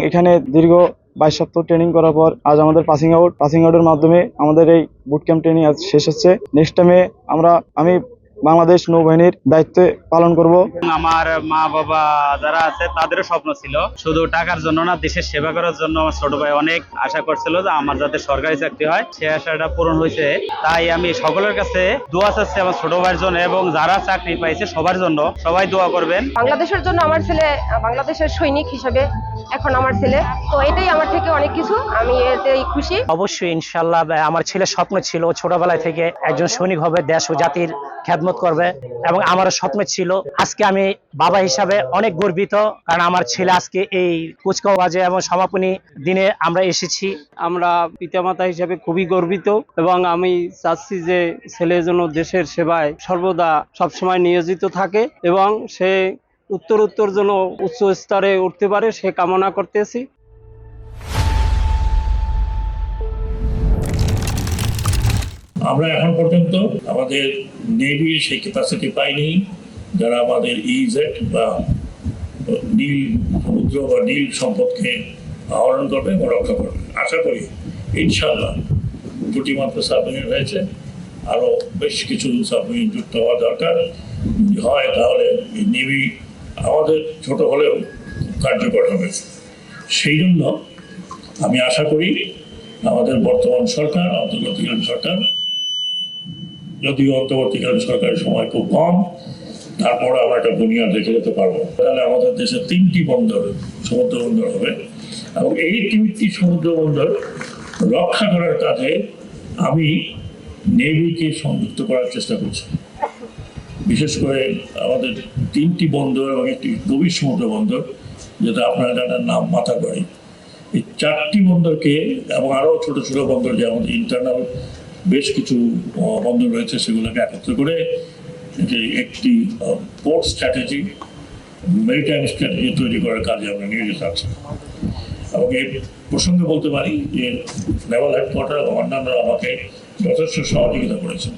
এখানে দীর্ঘ 22 সপ্তাহ ট্রেনিং করার পর আজ আমাদের পাসিং আউটের মাধ্যমে আমাদের এই বুট ক্যাম্প ট্রেনিং আজ শেষ হচ্ছে। নেক্সট টাইমে আমি বাংলাদেশ নৌবাহিনীর দায়িত্ব পালন করব। আমার মা বাবা যারা আছে তাদেরও স্বপ্ন ছিল শুধু টাকার জন্য না, দেশের সেবা করার জন্য। আমার ছোট ভাই অনেক আশা করছিল যে আমার যাতে সরকারি চাকরি হয়, সে আশাটা পূরণ হয়েছে। তাই আমি সকলের কাছে দোয়া চাচ্ছি আমার ছোট ভাইয়ের জন্য এবং যারা চাকরি পাইছে সবার জন্য। সবাই দোয়া করবেন। বাংলাদেশের জন্য আমার ছেলে বাংলাদেশের সৈনিক হিসেবে এখন আমার ছেলে, তো এটাই আমার থেকে অনেক কিছু, আমি এতেই খুশি। অবশ্যই ইনশাআল্লাহ আমার ছেলের স্বপ্ন ছিল ছোটবেলায় থেকে একজন সৈনিক হবে, দেশ ও জাতির খেদমত করবে, এবং আমারও স্বপ্ন ছিল। আজকে আমি বাবা হিসাবে অনেক গর্বিত, কারণ আমার ছেলে আজকে এই কুচকাওয়াজে এবং সমাপনী দিনে আমরা এসেছি। আমরা পিতামাতা হিসাবে খুবই গর্বিত এবং আমি চাচ্ছি যে ছেলে যেন দেশের সেবায় সর্বদা সবসময় নিয়োজিত থাকে এবং সে উত্তর যেন উচ্চ স্তরে উঠতে পারে সে কামনা করতেছি। আমরা এখন পর্যন্ত আমাদের নেভির সেই ক্যাপাসিটি পাইনি যারা আমাদের ইজেট বা নীল সমুদ্র বা নীল সম্পদকে আহরণ করবে বা রক্ষা করবে। আশা করি ইনশাআল্লাহ দুটি মাত্র সাবমেরিন হয়েছে, আরও বেশ কিছু সাবমেরিন যুক্ত হওয়া দরকার। হয় তাহলে নেভি আমাদের ছোট হলেও কার্যকর হবে। সেই জন্য আমি আশা করি আমাদের বর্তমান সরকার, অন্তর্বর্তীকালীন সরকার, যদিও অন্তর্বর্তীকালীন সরকারের সময় খুব কম, তারপরে আমরা একটা বুনিয়াদ রেখে যেতে পারবো। তাহলে আমাদের দেশে 3টি বন্দর, সমুদ্র বন্দর হবে এবং এই 3টি সমুদ্র বন্দর রক্ষা করার কাজে আমি নেভিকে সংযুক্ত করার চেষ্টা করছি। বিশেষ করে আমাদের 3টি বন্দর এবং একটি গভীর সমুদ্র বন্দর, যেটা আপনারা জানার নাম মাথাবাড়ি, এই 4টি বন্দরকে এবং আরও ছোট ছোট বন্দর যে আমাদের ইন্টারনাল বেশ কিছু বন্দর রয়েছে সেগুলোকে একত্র করে একটি পোর্ট স্ট্র্যাটেজি, মেরিটাইম স্ট্র্যাটেজি তৈরি করার কাজে আমরা নিয়োজিত আছি। এবং এই প্রসঙ্গে বলতে পারি যে নেভাল হেডকোয়ার্টার এবং অন্যান্যরা আমাকে যথেষ্ট সহযোগিতা করেছেন।